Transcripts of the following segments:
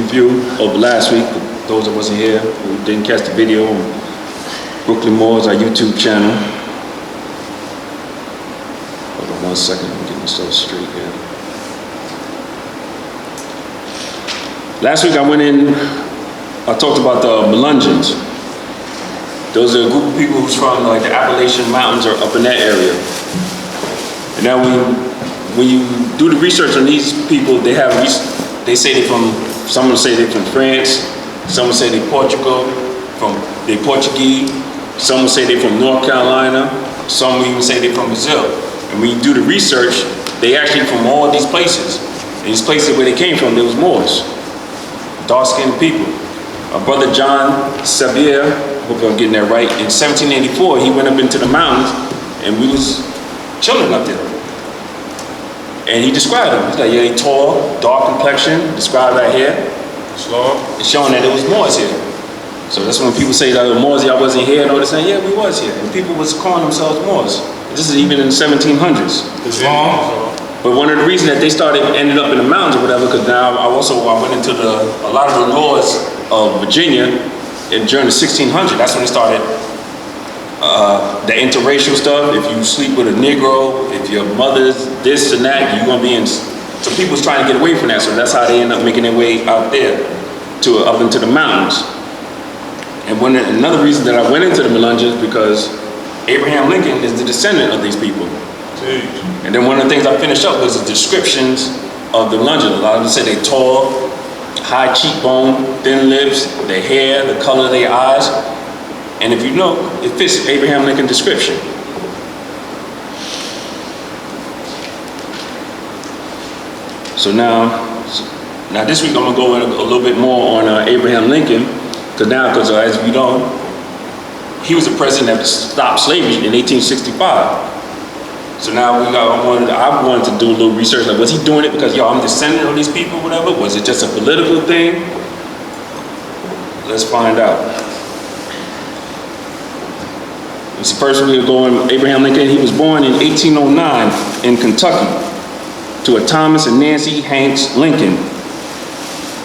review of last week. For those that wasn't here, who didn't catch the video on Brooklyn Moors, our YouTube channel. Hold on 1 second, I'm getting myself straight here. Last week I went in, I talked about the Melungeons. Those are a group of people who's from like the Appalachian Mountains or up in that area. And now when you do the research on these people, they say they're from, some will say they're from France, some will say they're Portugal, they're Portuguese, some will say they're from North Carolina, some will even say they're from Brazil. And when you do the research, they actually from all these places. And these places where they came from, there was Moors, dark-skinned people. Our brother John Sevier, I hope I'm getting that right, in 1784, he went up into the mountains and we was chilling up there. And he described them. He's like, yeah, they tall, dark complexion, described right here. It's showing that it was Moors here. So that's when people say that Moors, y'all wasn't here, and all this, saying, yeah, we was here. And people was calling themselves Moors. This is even in the 1700s. But one of the reasons that they ended up in the mountains or whatever, because now I went into a lot of the laws of Virginia during the 1600s. That's when they started the interracial stuff. If you sleep with a Negro, if your mother's this and that, you're gonna be in. So people was trying to get away from that. So that's how they end up making their way out there, up into the mountains. And another reason that I went into the Melungeons because Abraham Lincoln is the descendant of these people. And then one of the things I finished up was the descriptions of the Melungeons. A lot of them say they're tall, high cheekbone, thin lips, their hair, the color of their eyes. And if you know, it fits Abraham Lincoln description. So now this week I'm gonna go in a little bit more on Abraham Lincoln, because as we know, he was the president that stopped slavery in 1865. So now I wanted to do a little research. Like, was he doing it because, I'm descendant of these people, whatever? Was it just a political thing? Let's find out. This person we're going, Abraham Lincoln. He was born in 1809 in Kentucky to a Thomas and Nancy Hanks Lincoln.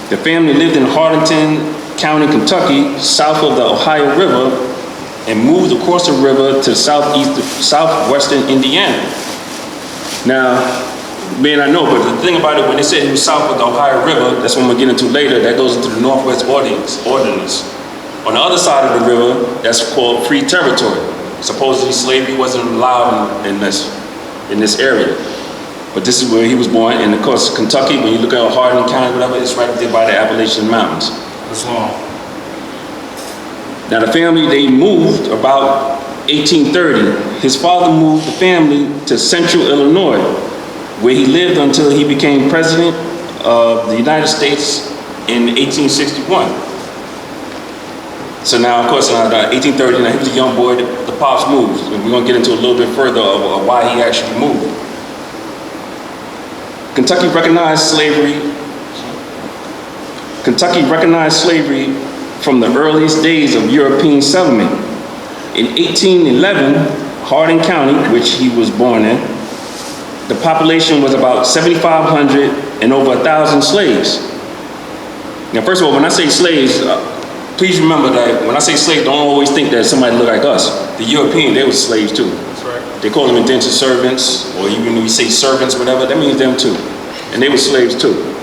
The family lived in Hartington County, Kentucky, south of the Ohio River, and moved across the river to southwestern Indiana. Now, I know, but the thing about it, when they said he was south of the Ohio River, that's what we'll get into later, that goes into the Northwest Ordinance. On the other side of the river, that's called free territory. Supposedly slavery wasn't allowed in this area. But this is where he was born, and of course, Kentucky, when you look at Hardin County, whatever, it's right up there by the Appalachian Mountains. That's long. Now the family, they moved about 1830. His father moved the family to central Illinois, where he lived until he became president of the United States in 1861. So now, of course, in 1830, now he was a young boy, the pops moved. And we're gonna get into a little bit further of why he actually moved. Kentucky recognized slavery from the earliest days of European settlement. In 1811, Hardin County, which he was born in, the population was about 7,500 and over 1,000 slaves. Now, first of all, when I say slaves, please remember that when I say slaves, don't always think that somebody look like us. The European, they were slaves too. That's right. They call them indentured servants, or even when we say servants, whatever, that means them too. And they were slaves too.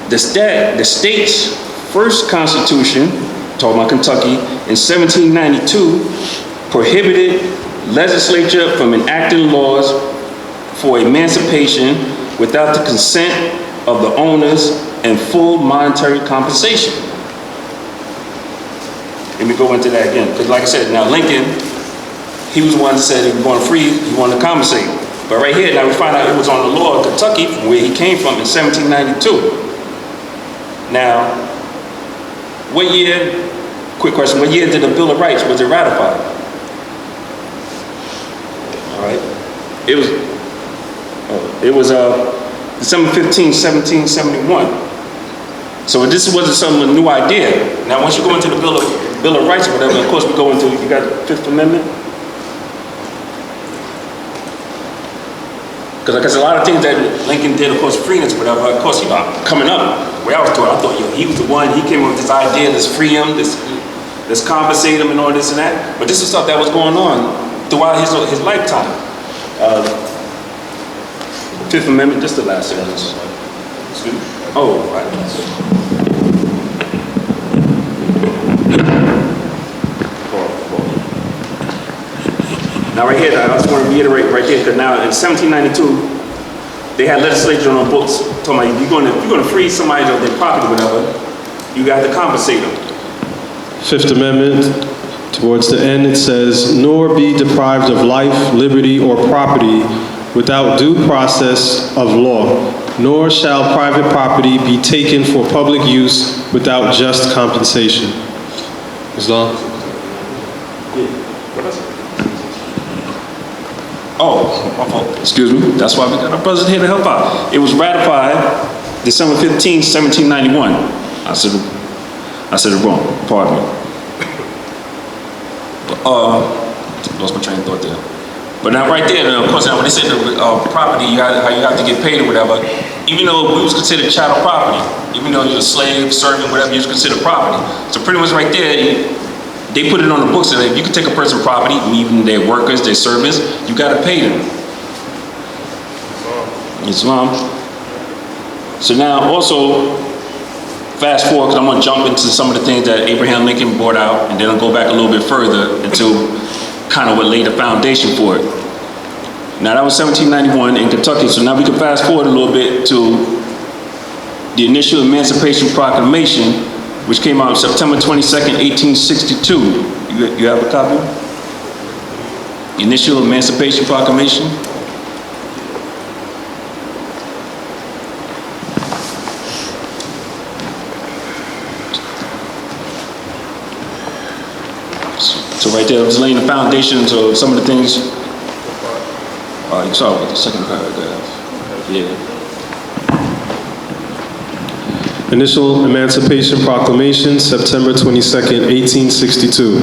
The state's first constitution, talking about Kentucky, in 1792, prohibited legislature from enacting laws for emancipation without the consent of the owners and full monetary compensation. Let me go into that again, because like I said, now Lincoln, he was the one that said he was going to free, he wanted to compensate. But right here, now we find out it was on the law of Kentucky, from where he came from in 1792. Now, what year, quick question, what year did the Bill of Rights, was it ratified? All right, it was December 15, 1771. So this wasn't some new idea. Now, once you go into the Bill of Rights or whatever, of course we go into, you got the Fifth Amendment. Because like I said, a lot of things that Lincoln did, of course, freeing us, whatever. Of course, coming up, where I was taught, I thought, yo, he was the one. He came up with this idea, let's free him, let's compensate him, and all this and that. But this is stuff that was going on throughout his lifetime. Fifth Amendment, just the last sentence. Excuse me. Oh, right. Now right here, I just want to reiterate right there, because now in 1792, they had legislation on the books talking about if you're going to free somebody of their property or whatever, you got to compensate them. Fifth Amendment, towards the end it says, nor be deprived of life, liberty, or property without due process of law, nor shall private property be taken for public use without just compensation. Islam? Oh, excuse me. That's why we got our brothers here to help out. It was ratified December 15, 1791. I said it wrong. Pardon me. Lost my train of thought there. But now right there, of course, now when they said the property, how you have to get paid or whatever, even though we was considered chattel property, even though you're a slave, servant, whatever, you was considered property. So pretty much right there, they put it on the books that if you can take a person's property, even their workers, their servants, you got to pay them. Islam. So now also, fast forward, because I'm going to jump into some of the things that Abraham Lincoln brought out, and then I'll go back a little bit further into kind of what laid the foundation for it. Now that was 1791 in Kentucky, so now we can fast forward a little bit to the initial Emancipation Proclamation, which came out on September 22nd, 1862. You have a copy? The initial Emancipation Proclamation. So right there, it was laying the foundations of some of the things. You saw with the second paragraph. Yeah. Initial Emancipation Proclamation, September 22nd, 1862.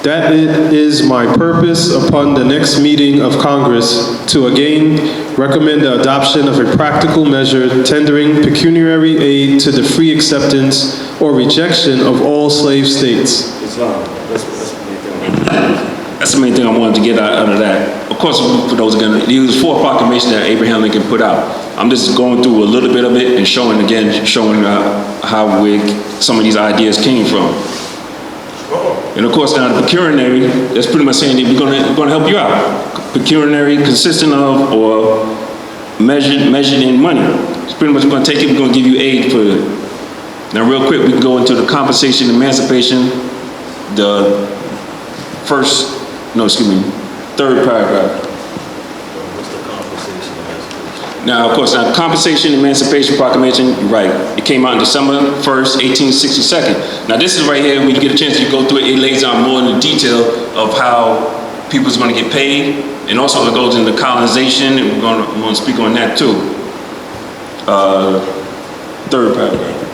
That it is my purpose upon the next meeting of Congress to again recommend the adoption of a practical measure tendering pecuniary aid to the free acceptance or rejection of all slave states. Islam. That's the main thing I wanted to get out of that. Of course, for those again, there was 4 proclamations that Abraham Lincoln put out. I'm just going through a little bit of it and showing how some of these ideas came from. And of course, now the pecuniary, that's pretty much saying that we're going to help you out. Pecuniary consisting of or measured in money. It's pretty much going to take it. We're going to give you aid for it. Now, real quick, we can go into the compensation, emancipation, the third paragraph. What's the compensation emancipation? Now, of course, compensation emancipation proclamation, you're right. It came out on December 1st, 1862. Now, this is right here, when you get a chance, you go through it, it lays out more in the detail of how people's going to get paid, and also it goes into colonization, and we're going to speak on that too. Third paragraph.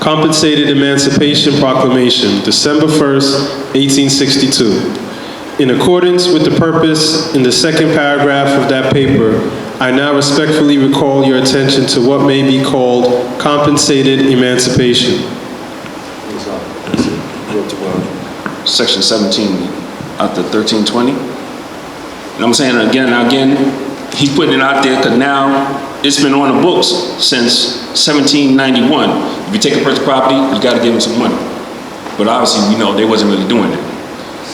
Compensated Emancipation Proclamation, December 1st, 1862. In accordance with the purpose in the second paragraph of that paper, I now respectfully recall your attention to what may be called compensated emancipation. Section 17 out the 1320. And I'm saying again, he's putting it out there because now it's been on the books since 1791. If you take a person's property, you got to give them some money. But obviously, they wasn't really doing it.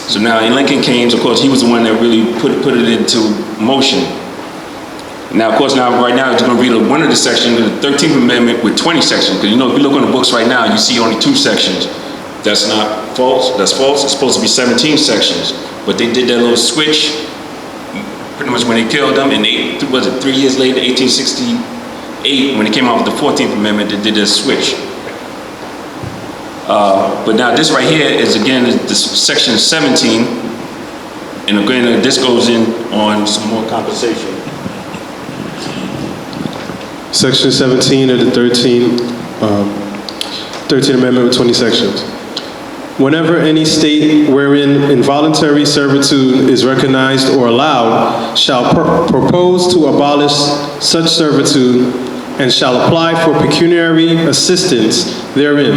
So now, in Lincoln came, of course, he was the one that really put it into motion. Now, of course, right now, you're going to read one of the sections, the 13th Amendment with 20 sections. Because, if you look on the books right now, you see only 2 sections. That's not false. That's false. It's supposed to be 17 sections. But they did that little switch pretty much when they killed them. And 3 years later, 1868, when they came out with the 14th Amendment, they did this switch. But now this right here is this section 17, and again this goes in on some more compensation. Section 17 of the 13th Amendment with 20 sections. Whenever any state wherein involuntary servitude is recognized or allowed shall propose to abolish such servitude and shall apply for pecuniary assistance therein,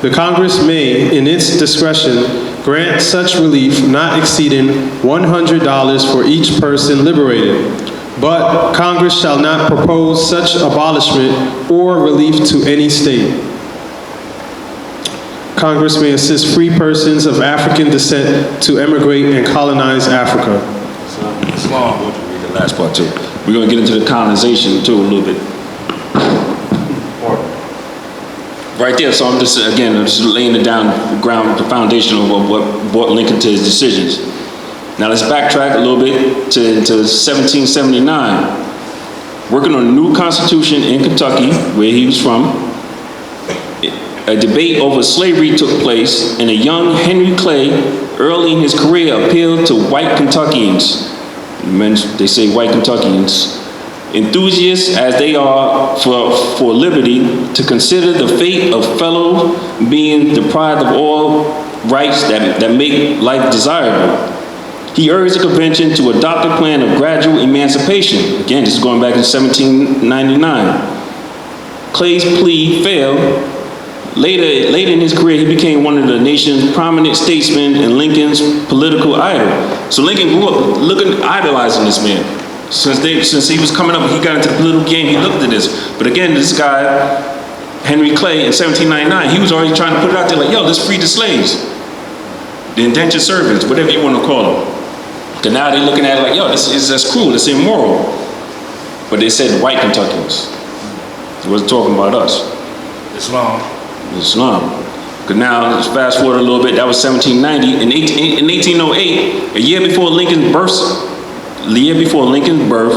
the Congress may, in its discretion, grant such relief not exceeding $100 for each person liberated. But Congress shall not propose such abolishment or relief to any state. Congress may assist free persons of African descent to emigrate and colonize Africa. Islam. We'll read the last part too. We're going to get into the colonization too a little bit. Right there, so I'm just laying it down, the foundation of what brought Lincoln to his decisions. Now let's backtrack a little bit to 1779. Working on a new constitution in Kentucky, where he was from, a debate over slavery took place, and a young Henry Clay, early in his career, appealed to white Kentuckians. They say white Kentuckians, enthusiasts as they are for liberty, to consider the fate of fellows being deprived of all rights that make life desirable. He urged the convention to adopt a plan of gradual emancipation. Again, this is going back to 1799. Clay's plea failed. Later in his career, he became one of the nation's prominent statesmen and Lincoln's political idol. So Lincoln grew up idolizing this man. Since he was coming up, he got into the political game, he looked at this. But again, this guy, Henry Clay, in 1799, he was already trying to put it out there like, yo, let's free the slaves. The indentured servants, whatever you want to call them. Because now they're looking at it like, yo, that's cruel, that's immoral. But they said white Kentuckians. He wasn't talking about us. Islam. Because now, let's fast forward a little bit, that was 1790. In 1808, a year before Lincoln's birth,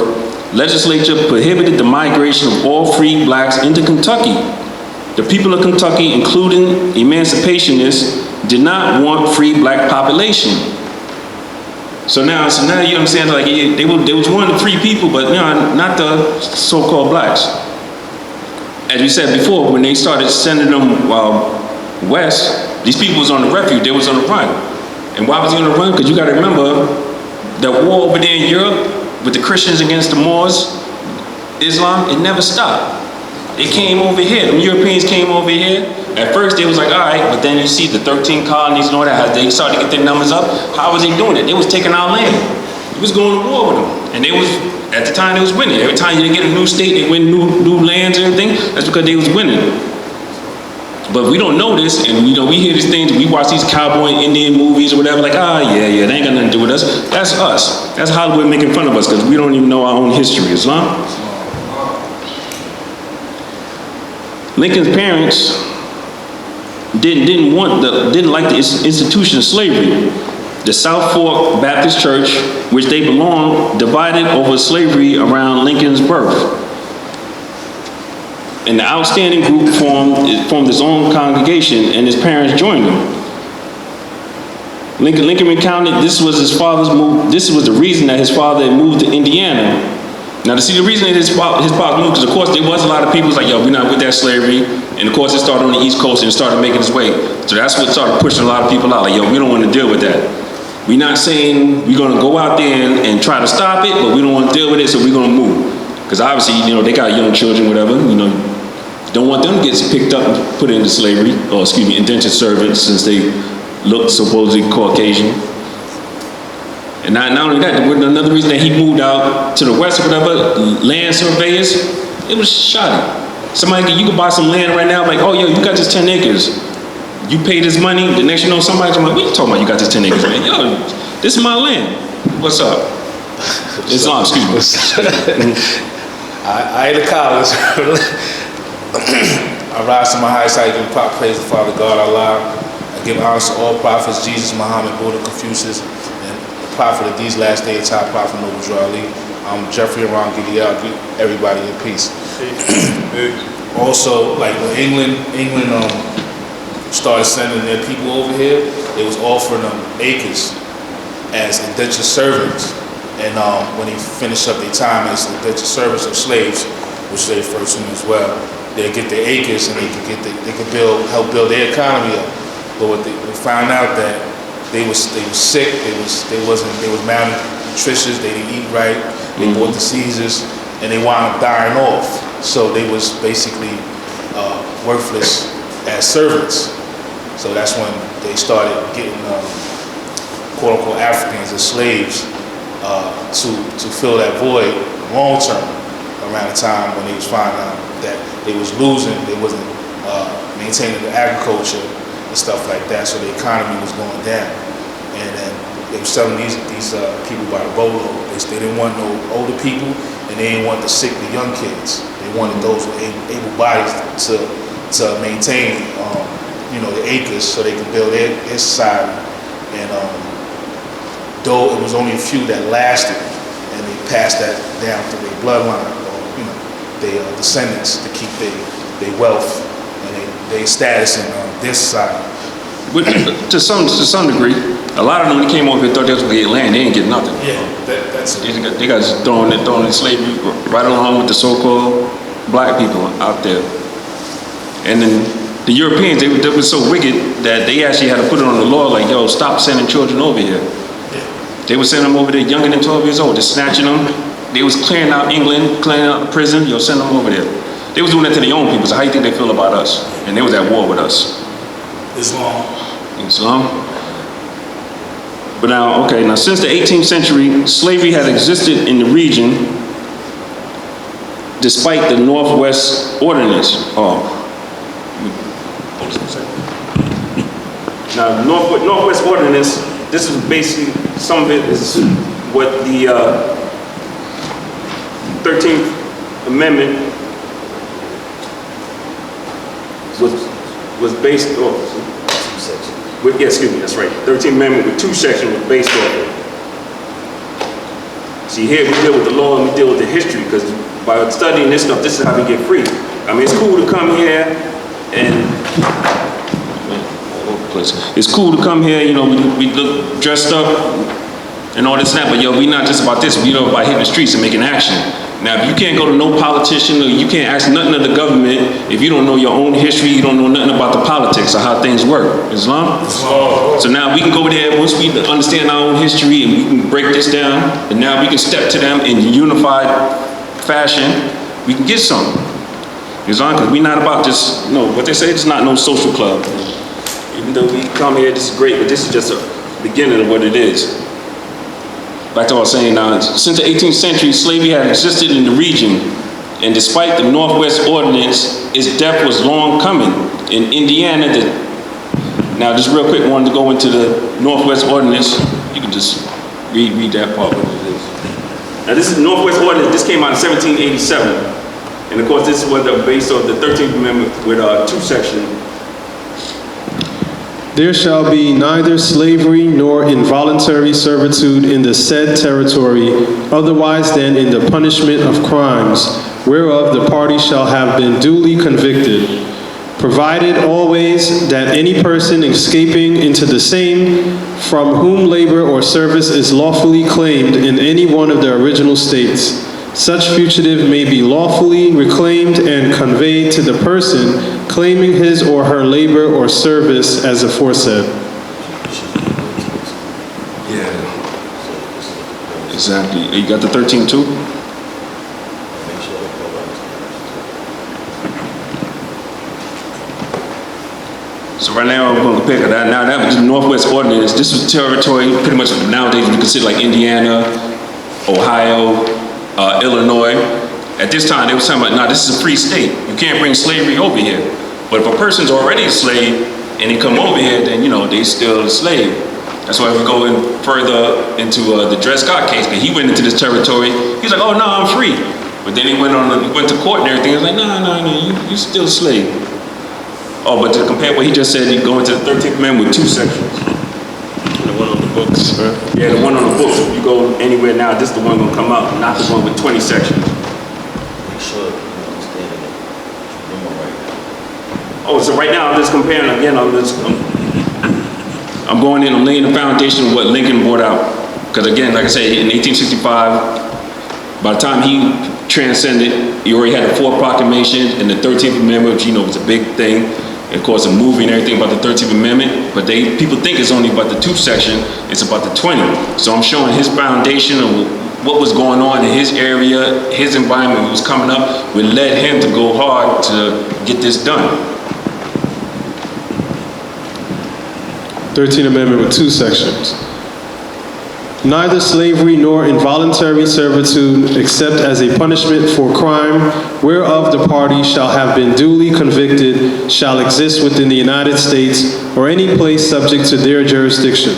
legislature prohibited the migration of all free blacks into Kentucky. The people of Kentucky, including emancipationists, did not want free black population. So now you understand, like they was one of the free people, but not the so-called blacks. As we said before, when they started sending them west, these people was on the refuge, they was on the run. And why was he on the run? Because you got to remember, the war over there in Europe with the Christians against the Moors, Islam, it never stopped. They came over here, the Europeans came over here. At first they was like, all right, but then you see the 13 colonies and all that, how they started to get their numbers up. How was they doing it? They was taking our land. He was going to war with them. And they was, at the time they was winning. Every time you get a new state, they win new lands and everything. That's because they was winning. But we don't know this, and we hear these things, we watch these cowboy Indian movies or whatever, like, they ain't got nothing to do with us. That's us. That's Hollywood making fun of us because we don't even know our own history. Islam? Lincoln's parents didn't like the institution of slavery. The South Fork Baptist Church, which they belonged, divided over slavery around Lincoln's birth. And the outstanding group formed his own congregation, and his parents joined him. Lincoln recounted this was his father's move. This was the reason that his father had moved to Indiana. Now, to see the reason that his father moved, because of course there was a lot of people who's like, yo, we're not with that slavery. And of course it started on the East Coast and it started making its way. So that's what started pushing a lot of people out, like, yo, we don't want to deal with that. We're not saying we're going to go out there and try to stop it, but we don't want to deal with it, so we're going to move. Because obviously, they got young children, whatever, don't want them to get picked up and put into slavery, or indentured servants, since they look supposedly Caucasian. And not only that, another reason that he moved out to the west or whatever, land surveyors, it was shoddy. You could buy some land right now, like, oh, yo, you got this 10 acres. You pay this money, the next somebody's like, what are you talking about, you got this 10 acres, man? Yo, this is my land. What's up? Islam, excuse me. I ain't a college. I rise to my highest height, give praise the Father God, Allah. I give honors to all prophets, Jesus, Muhammad, Buddha, Confucius, and the prophet of these last days, top prophet, Noble Drew Ali. I'm Jeffrey Aram Gideon, everybody in peace. Also, like when England started sending their people over here, they was offering them acres as indentured servants. And when they finish up their time as indentured servants or slaves, which they refer to them as well, they get their acres and they could help build their economy up. But what we found out that they was sick. They was malnutritious. They didn't eat right. They bought diseases, and they wound up dying off. So they was basically worthless as servants. So that's when they started getting quote unquote Africans as slaves to fill that void long term. Around the time when they was finding out that they was losing, they wasn't maintaining the agriculture and stuff like that, so the economy was going down. And then they were selling these people by the boatload. They didn't want no older people, and they didn't want the sickly young kids. They wanted those with able bodies to maintain, the acres so they could build their society. And though it was only a few that lasted, and they passed that down through their bloodline, their descendants, to keep their wealth and their status in their society. To some degree, a lot of them that came over here thought they was gonna get land. They didn't get nothing. Yeah, that's it. They got just thrown in slavery right along with the so-called black people out there. And then the Europeans, they were so wicked that they actually had to put it on the law, like, yo, stop sending children over here. Yeah. They would send them over there younger than 12 years old, just snatching them. They was clearing out England, clearing out the prison, yo, send them over there. They was doing that to their own people, so how do you think they feel about us? And they was at war with us. Islam. But now, since the 18th century, slavery has existed in the region despite the Northwest Ordinance. Now, Northwest Ordinance, this is basically, some of it is what the 13th Amendment was based on. That's right. 13th Amendment with 2 sections was based off of. See, here we deal with the law and we deal with the history, because by studying this stuff, this is how we get free. I mean, it's cool to come here and it's cool to come here, we look dressed up and all this and that, but yo, we not just about this, we about hitting the streets and making action. Now, if you can't go to no politician, or you can't ask nothing of the government, if you don't know your own history, you don't know nothing about the politics or how things work. Islam? So now we can go there, once we understand our own history and we can break this down, and now we can step to them in unified fashion, we can get something. Islam? Because we're not about just, what they say, it's not no social club. Even though we come here, this is great, but this is just a beginning of what it is. Back to what I was saying now, since the 18th century, slavery had existed in the region, and despite the Northwest Ordinance, its death was long coming. In Indiana, now just real quick, I wanted to go into the Northwest Ordinance. You can just read that part, what it is. Now this is the Northwest Ordinance, this came out in 1787. And of course, this was based on the 13th Amendment with 2 sections. There shall be neither slavery nor involuntary servitude in the said territory, otherwise than in the punishment of crimes, whereof the party shall have been duly convicted, provided always that any person escaping into the same, from whom labor or service is lawfully claimed in any one of the original states, such fugitive may be lawfully reclaimed and conveyed to the person claiming his or her labor or service as aforesaid. Yeah. Exactly. You got the 13 too? So right now I'm going to pick that. Now that was the Northwest Ordinance. This was territory pretty much nowadays we consider like Indiana, Ohio, Illinois. At this time they were talking about, nah, this is a free state. You can't bring slavery over here. But if a person's already a slave and they come over here, then they still a slave. That's why we go in further into the Dred Scott case, because he went into this territory. He's like, oh no, I'm free. But then he went to court and everything. He was like, no, you still a slave. Oh, but to compare what he just said, you go into the 13th Amendment with 2 sections. The one on the books, right? Yeah, the one on the books. If you go anywhere now, this is the one gonna come out, not the one with 20 sections. Make sure you understand it. Right now. Oh, so right now I'm just comparing again. I'm going in. I'm laying the foundation of what Lincoln brought out. Because again, like I said, in 1865, by the time he transcended, he already had the 4th Proclamation and the 13th Amendment, which was a big thing. of course, a movie and everything about the 13th Amendment, but people think it's only about the 2 section, it's about the 20. So I'm showing his foundation of what was going on in his area, his environment was coming up, what led him to go hard to get this done. 13th Amendment with 2 sections. Neither slavery nor involuntary servitude, except as a punishment for crime whereof the party shall have been duly convicted, shall exist within the United States or any place subject to their jurisdiction.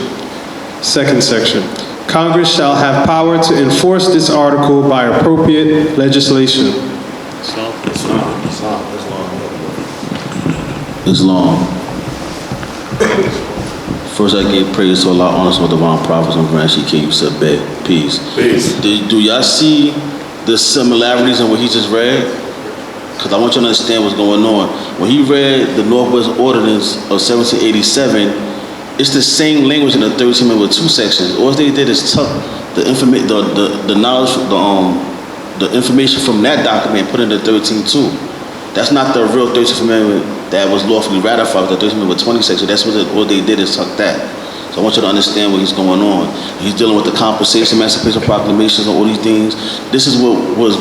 2nd section. Congress shall have power to enforce this article by appropriate legislation. It's long. First, I give praise to Allah, honors of divine prophets, and grand Sheik, you said, peace. Peace. Do y'all see the similarities in what he just read? Because I want you to understand what's going on. When he read the Northwest Ordinance of 1787, it's the same language in the 13th Amendment with 2 sections. All they did is took the knowledge, the information from that document and put it in the 13th too. That's not the real 13th Amendment that was lawfully ratified with the 13th Amendment with 20 sections. That's what they did is took that. So I want you to understand what he's going on. He's dealing with the compensation, emancipation proclamations, and all these things. This is what was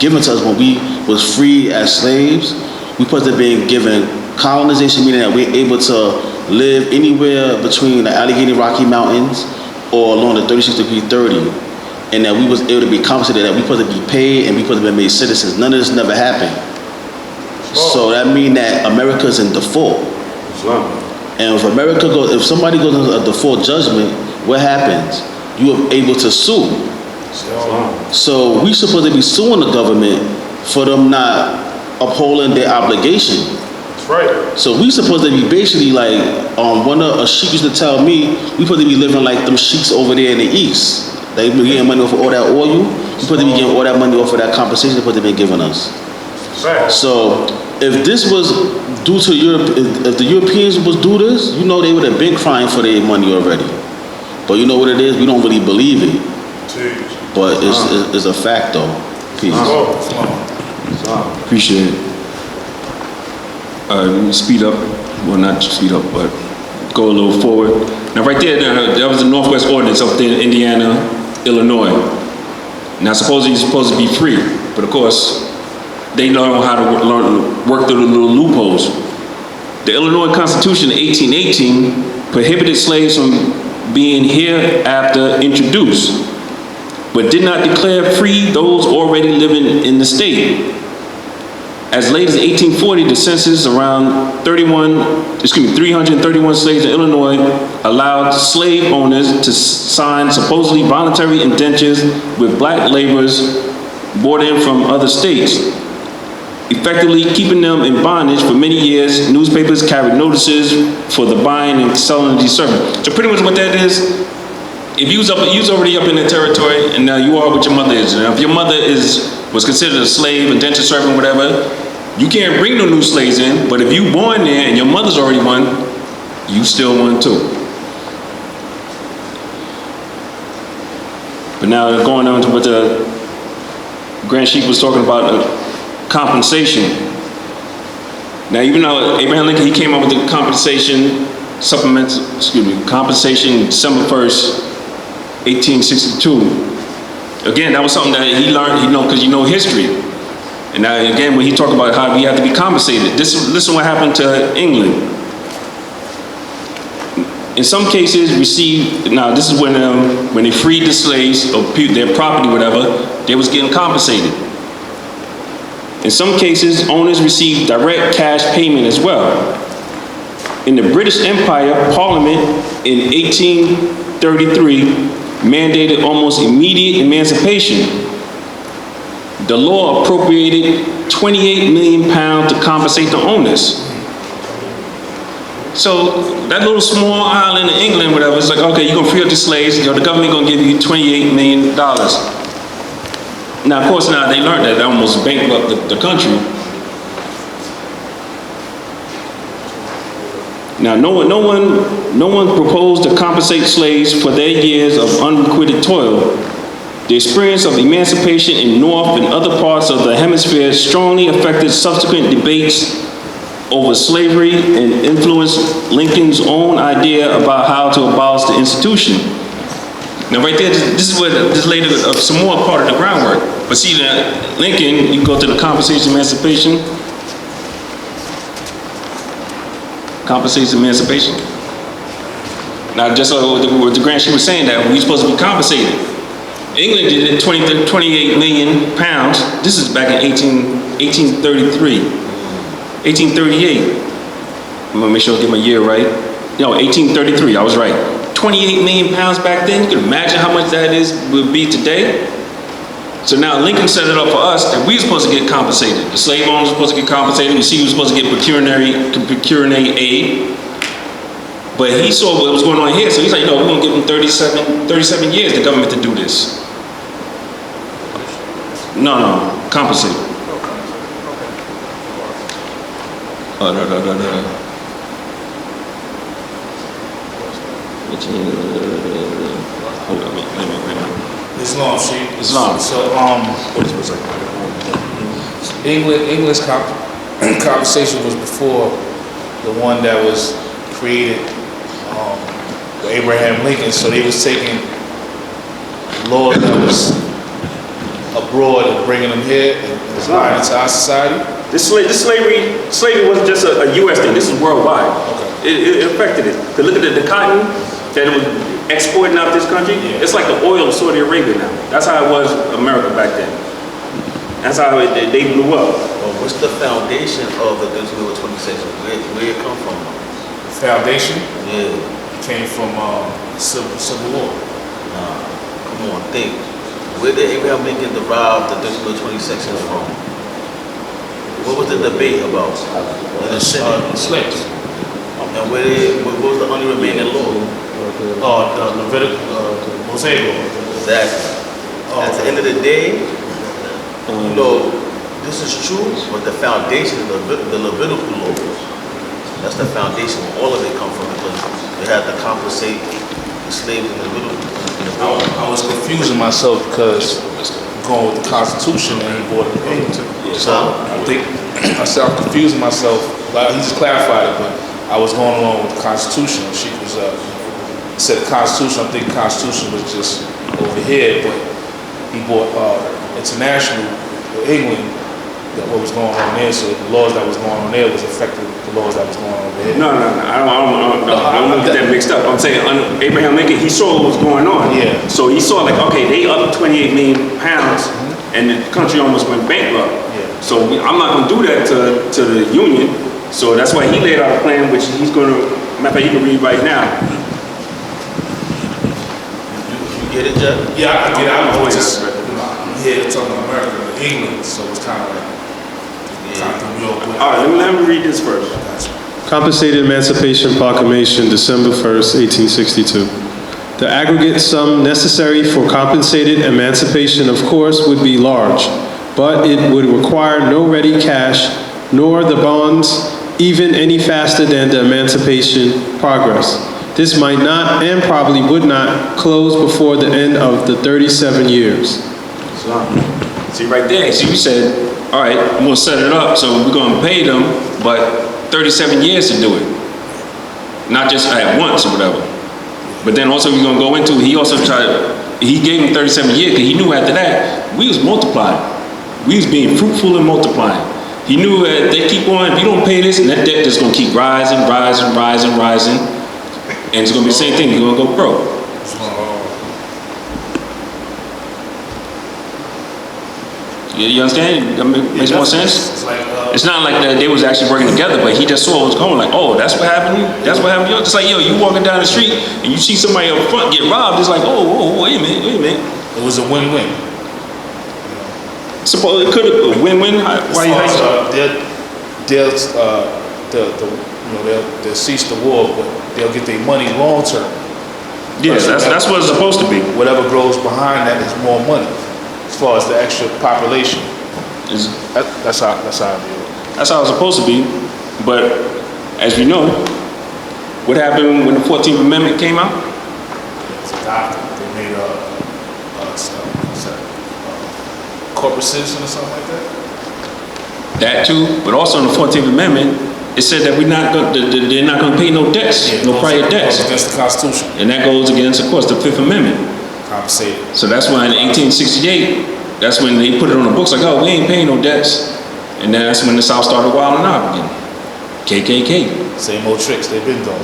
given to us when we was free as slaves. We supposed to be given colonization, meaning that we're able to live anywhere between the Allegheny Rocky Mountains or along the 36°30, and that we was able to be compensated, that we supposed to be paid and we supposed to be made citizens. None of this never happened. So that means that America's in default. And if somebody goes into a default judgment, what happens? You are able to sue. So we supposed to be suing the government for them not upholding their obligation. That's right. So we supposed to be basically like, a sheik used to tell me, we supposed to be living like them sheiks over there in the east. They be getting money off of all that oil. We supposed to be getting all that money off of that compensation they supposed to be giving us. Right. So if this was due to Europe, if the Europeans was do this, you know they would have been crying for their money already. But you know what it is? We don't really believe it. Jeez. But it's a fact though. Peace. Appreciate it. Let me speed up. Well, not speed up, but go a little forward. Now, right there, that was the Northwest Ordinance up there in Indiana, Illinois. Now, supposedly you're supposed to be free, but of course, they learn how to work through the little loopholes. The Illinois Constitution in 1818 prohibited slaves from being hereafter introduced, but did not declare free those already living in the state. As late as 1840, the census around 331 slaves in Illinois allowed slave owners to sign supposedly voluntary indentures with black laborers brought in from other states, effectively keeping them in bondage for many years. Newspapers carried notices for the buying and selling of these servants. So pretty much what that is, if you was already up in the territory, and now you are what your mother is. Now if your mother was considered a slave, indentured servant, whatever, you can't bring no new slaves in, but if you born there and your mother's already one, you still one too. But now going on to what the Grand Sheik was talking about, compensation. Now, even though Abraham Lincoln, he came up with the compensation compensation December 1st, 1862. Again, that was something that he learned, because you know history. And now, again, when he talked about how we have to be compensated, listen what happened to England. In some cases, now this is when they freed the slaves, or their property, whatever, they was getting compensated. In some cases, owners received direct cash payment as well. In the British Empire, Parliament in 1833 mandated almost immediate emancipation. The law appropriated £28 million to compensate the owners. So that little small island in England, whatever, it's like, okay, you're gonna free up the slaves, the government gonna give you $28 million. Now, of course, now they learned that almost bankrupt the country. Now, no one proposed to compensate slaves for their years of unrequited toil. The experience of emancipation in North and other parts of the hemisphere strongly affected subsequent debates over slavery and influenced Lincoln's own idea about how to abolish the institution. Now right there, this is where this laid some more part of the groundwork. But see, Lincoln, you go to the Compensation Emancipation. Compensation Emancipation. Now just like what the grant she was saying, that we're supposed to be compensated. England did it 28 million pounds. This is back in 1833. 1838. I'm gonna make sure I get my year right. No, 1833, I was right. 28 million pounds back then. You can imagine how much that would be today. So now Lincoln set it up for us that we were supposed to get compensated. The slave owners were supposed to get compensated. You see, we were supposed to get pecuniary aid. But he saw what was going on here, so he's like, we're gonna give them 37 years, the government, to do this. No, compensate. Oh, no. Hold on, wait a minute. Islam, Sheik. Islam. So, What is it? English compensation was before the one that was created with Abraham Lincoln. So they was taking laws that was abroad and bringing them here and applying it to our society. This slavery wasn't just a U.S. thing. This is worldwide. Okay. It affected it. To look at the cotton that it was exporting out this country, Yeah. it's like the oil of Saudi Arabia now. That's how it was America back then. That's how they blew up. Well, what's the foundation of the Dutch 26? Where it come from? The foundation Yeah. came from Civil War. Nah, come on, think. Where did Abraham Lincoln derive the Dutch 26 from? What was the debate about? In the Senate. Slaves. And what was the only remaining law? The Levitical, Mosaic law. Exactly. At the end of the day, this is true, but the foundation of the Levitical laws, that's the foundation where all of it come from, because they had to compensate the slaves in the Levitical. I was confusing myself because going with the Constitution and he brought it into. So I think I started confusing myself. Like, he just clarified it, but I was going along with the Constitution. She was said the Constitution. I think the Constitution was just over here, but he brought international England. What was going on there? So the laws that was going on there was affecting the laws that was going on over here. No. I don't get that mixed up. I'm saying Abraham Lincoln, he saw what was going on. Yeah. So he saw like, okay, they up 28 million pounds, and the country almost went bankrupt. Yeah. So I'm not gonna do that to the Union. So that's why he laid out a plan, which he's gonna, matter of fact, you can read right now. You get it, Jeff? Yeah, I get it. I'm Just, I'm here talking about America and England, so it's kind of like All right, let me read this first. Compensated Emancipation Proclamation, December 1st, 1862. The aggregate sum necessary for compensated emancipation, of course, would be large, but it would require no ready cash, nor the bonds, even any faster than the emancipation progress. This might not, and probably would not, close before the end of the 37 years. See right there, see, you said, all right, I'm gonna set it up, so we're gonna pay them, but 37 years to do it. Not just at once or whatever. But then also we're gonna go into, he gave him 37 years, because he knew after that, we was multiplying. We was being fruitful and multiplying. He knew that they keep going, if you don't pay this, and that debt just gonna keep rising. And it's gonna be the same thing, you're gonna go broke. You understand? That makes more sense? It's not like they was actually working together, but he just saw what was going, like, oh, that's what happened to you? That's what happened to you? Just like, you walking down the street and you see somebody up front get robbed, it's like, oh, wait a minute. It was a win-win. Suppose it could have a win-win. Why you think so? They'll cease the war, but they'll get their money long term. Yes, that's what it's supposed to be. Whatever grows behind that is more money, as far as the extra population. That's how I view it. That's how it's supposed to be. But as you know, what happened when the 14th Amendment came out? It's adopted. They made corporate citizen or something like that. That too, but also in the 14th Amendment, it said that they're not going to pay no debts, Yeah, no prior debts. Against the Constitution. And that goes against, of course, the Fifth Amendment. Compensated. So that's why in 1868, that's when they put it on the books, like, oh, we ain't paying no debts. And then that's when the South started wilding out again. KKK. Same old tricks they've been doing.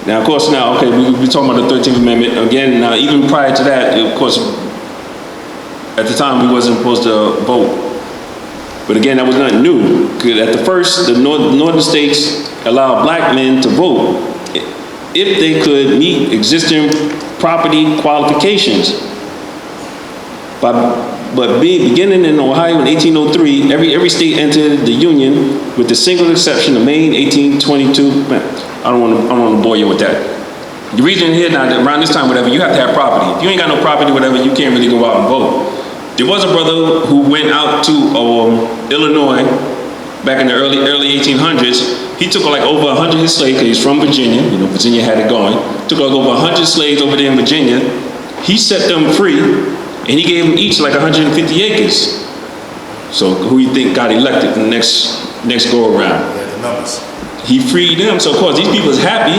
Now, of course, okay, we're talking about the 13th Amendment. Again, now, even prior to that, of course, at the time, we wasn't supposed to vote. But again, that was nothing new. Because at the first, the northern states allowed black men to vote if they could meet existing property qualifications. But beginning in Ohio in 1803, every state entered the Union with the single exception of Maine, 1822. I don't want to bore you with that. The reason here now, that around this time, whatever, you have to have property. If you ain't got no property, whatever, you can't really go out and vote. There was a brother who went out to Illinois back in the early 1800s. He took like over 100 of his slaves, because he's from Virginia. You know, Virginia had it going. Took like over 100 slaves over there in Virginia. He set them free, and he gave them each like 150 acres. So who you think got elected the next go around? Yeah, the numbers. He freed them, so of course these people is happy,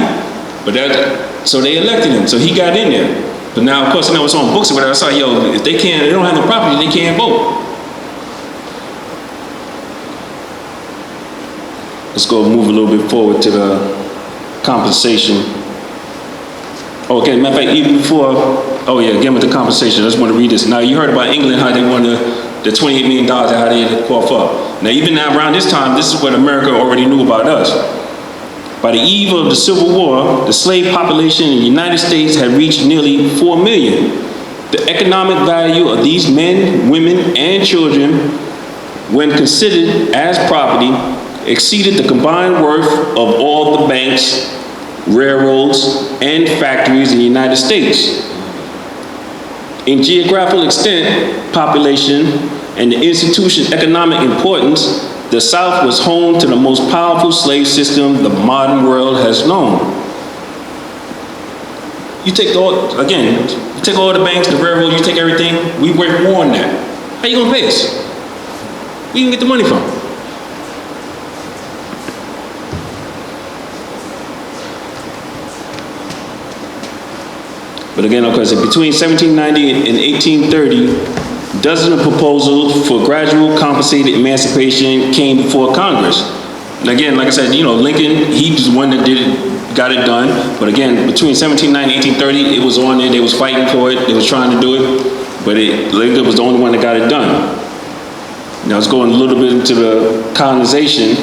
so they elected him, so he got in there. But now, of course, you know, it's on books or whatever. I saw, yo, if they don't have no property, they can't vote. Let's go move a little bit forward to the compensation. Okay, matter of fact, even before, again with the compensation, I just want to read this. Now, you heard about England, how they wanted the $28 million, and how they had to cough up. Now, even now, around this time, this is what America already knew about us. By the eve of the Civil War, the slave population in the United States had reached nearly 4 million. The economic value of these men, women, and children, when considered as property, exceeded the combined worth of all the banks, railroads, and factories in the United States. In geographical extent, population, and the institution's economic importance, the South was home to the most powerful slave system the modern world has known. You take all the banks, the railroad, you take everything, we work more on that. How you gonna pay us? Where you gonna get the money from? But again, of course, between 1790 and 1830, dozens of proposals for gradual compensated emancipation came before Congress. And again, like I said, you know, Lincoln, he was the one that got it done. But again, between 1790 and 1830, it was on there. They was fighting for it. They was trying to do it. But Lincoln was the only one that got it done. Now let's go in a little bit into the colonization.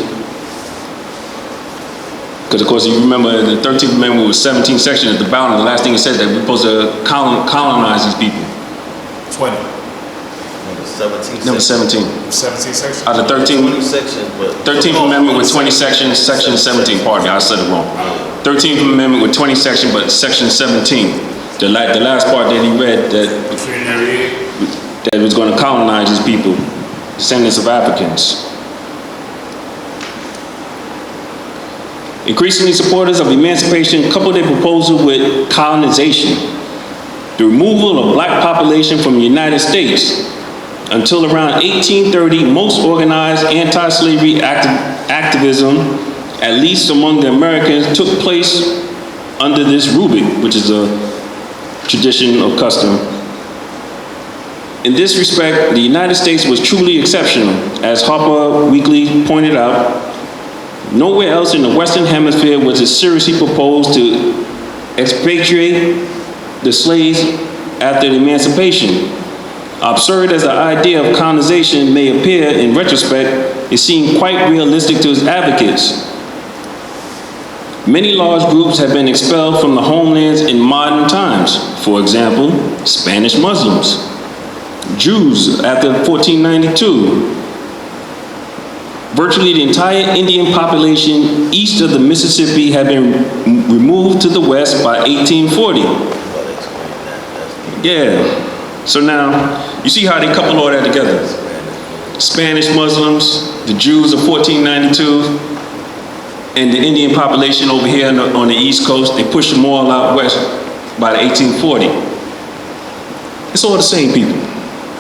Because of course, you remember the 13th Amendment was 17 sections at the bottom. The last thing it said that we're supposed to colonize these people. 20. Number 17. 17 sections? Out of 13. 20 sections, but 13th Amendment with 20 sections, section 17, pardon me, I said it wrong. 13th Amendment with 20 sections, but section 17. The last part that he read that was going to colonize these people, descendants of Africans. Increasingly supporters of emancipation coupled their proposal with colonization, the removal of black population from the United States. Until around 1830, most organized anti-slavery activism, at least among the Americans, took place under this rubric, which is a tradition or custom. In this respect, the United States was truly exceptional. As Harper Weekly pointed out, nowhere else in the Western Hemisphere was it seriously proposed to expatriate the slaves after the emancipation. Absurd as the idea of colonization may appear in retrospect, it seemed quite realistic to its advocates. Many large groups have been expelled from the homelands in modern times. For example, Spanish Muslims, Jews after 1492. Virtually the entire Indian population east of the Mississippi had been removed to the west by 1840. Yeah. So now, you see how they couple all that together. Spanish Muslims, the Jews of 1492, and the Indian population over here on the East Coast, they pushed them all out west by the 1840. It's all the same people.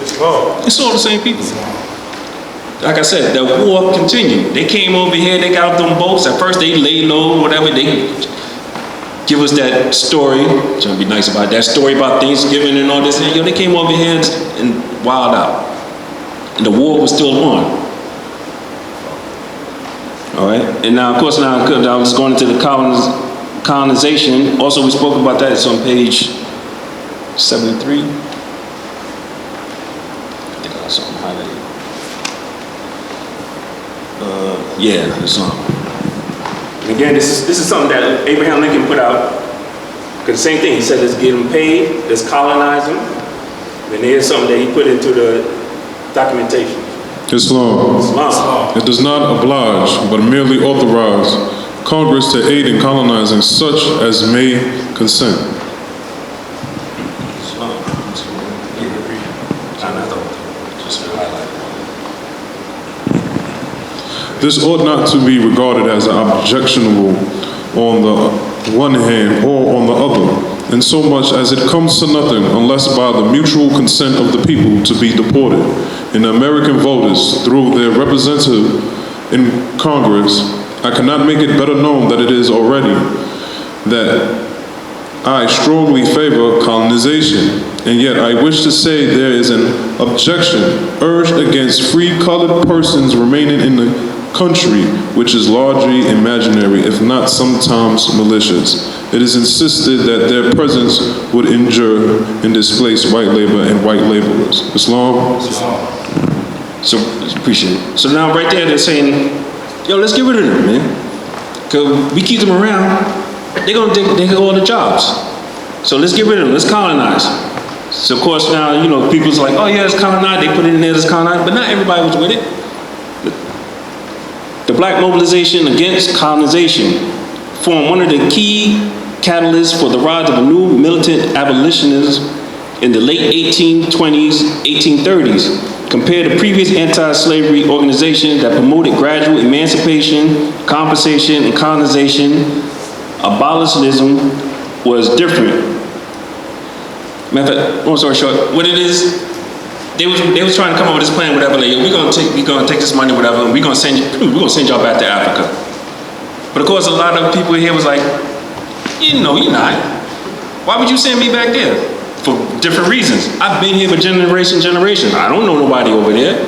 It's all the same people. Like I said, the war continued. They came over here, they got up them boats. At first they lay low, whatever. They give us that story, trying to be nice about that story about Thanksgiving and all this. And, they came over here and wild out. And the war was still on. All right? And now, of course, I was going into the colonization. Also, we spoke about that. It's on page 73. I think I got something highlighted. Yeah, it's on. And again, this is something that Abraham Lincoln put out. Because the same thing, he said, let's get them paid, let's colonize them. And here's something that he put into the documentation. Islam. It does not oblige, but merely authorize Congress to aid in colonizing such as may consent. This ought not to be regarded as objectionable on the one hand or on the other, in so much as it comes to nothing unless by the mutual consent of the people to be deported, and the American voters through their representative in Congress. I cannot make it better known that it is already that I strongly favor colonization, and yet I wish to say there is an objection urged against free colored persons remaining in the country, which is largely imaginary, if not sometimes malicious. It is insisted that their presence would injure and displace white labor and white laborers. Islam? So, appreciate it. So now right there they're saying, yo, let's get rid of them, man. Because we keep them around, they're gonna take all the jobs. So let's get rid of them, let's colonize. So of course now, people's like, oh yeah, it's colonized, they put it in there, it's colonized, but not everybody was with it. The black mobilization against colonization formed one of the key catalysts for the rise of a new militant abolitionism in the late 1820s, 1830s, compared to previous anti-slavery organizations that promoted gradual emancipation, compensation, and colonization. Abolitionism was different. Matter of fact, long story short, what it is, they was trying to come up with this plan, whatever. Like, we're gonna take this money, whatever, and we're gonna send y'all back to Africa. But of course, a lot of people here was like, you're not. Why would you send me back there? For different reasons. I've been here for generations. I don't know nobody over there.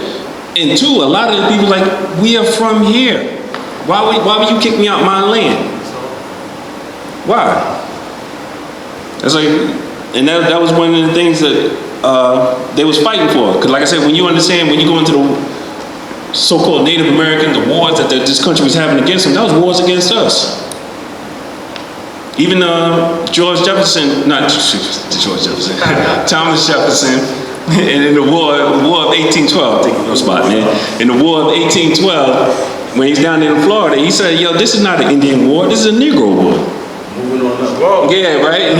And two, a lot of the people like, we are from here. Why would you kick me out my land? Why? That's like, and that was one of the things that they was fighting for. Because like I said, when you go into the so-called Native American, the wars that this country was having against them, that was wars against us. Even Thomas Jefferson, and in the war of 1812, take no spot, man. In the war of 1812, when he's down there in Florida, he said, yo, this is not an Indian war, this is a Negro war. Moving on up. Whoa. Yeah, right?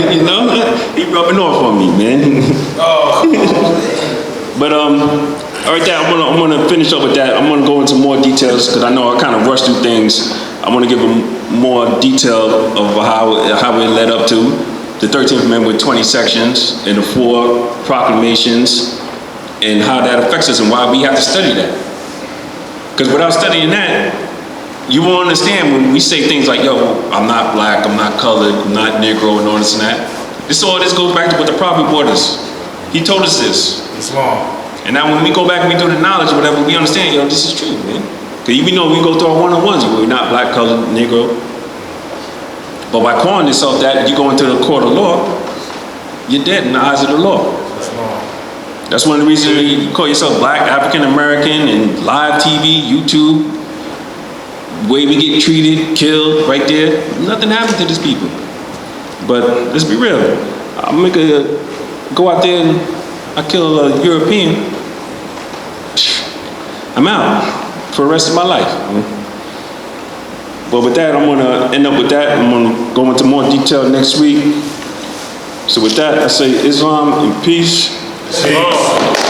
He rubbing off on me, man. But all right, I'm gonna finish up with that. I'm gonna go into more details because I know I kind of rushed through things. I want to give them more detail of how it led up to the 13th Amendment with 20 sections and the 4 proclamations and how that affects us and why we have to study that. Because without studying that, you won't understand when we say things like, yo, I'm not black, I'm not colored, I'm not Negro, and all this and that. This goes back to what the Prophet taught us. He told us this. Islam. And now when we go back and we do the knowledge or whatever, we understand, yo, this is true, man. Because we know we go through our one-on-ones, we're not black, colored, Negro. But by calling yourself that, you go into the court of law, you're dead in the eyes of the law. That's one of the reasons you call yourself black, African American, and live TV, YouTube, the way we get treated, killed, right there. Nothing happened to these people. But let's be real. Go out there and I kill a European. I'm out for the rest of my life. But with that, I'm gonna end up with that. I'm gonna go into more detail next week. So with that, I say Islam and peace. Peace.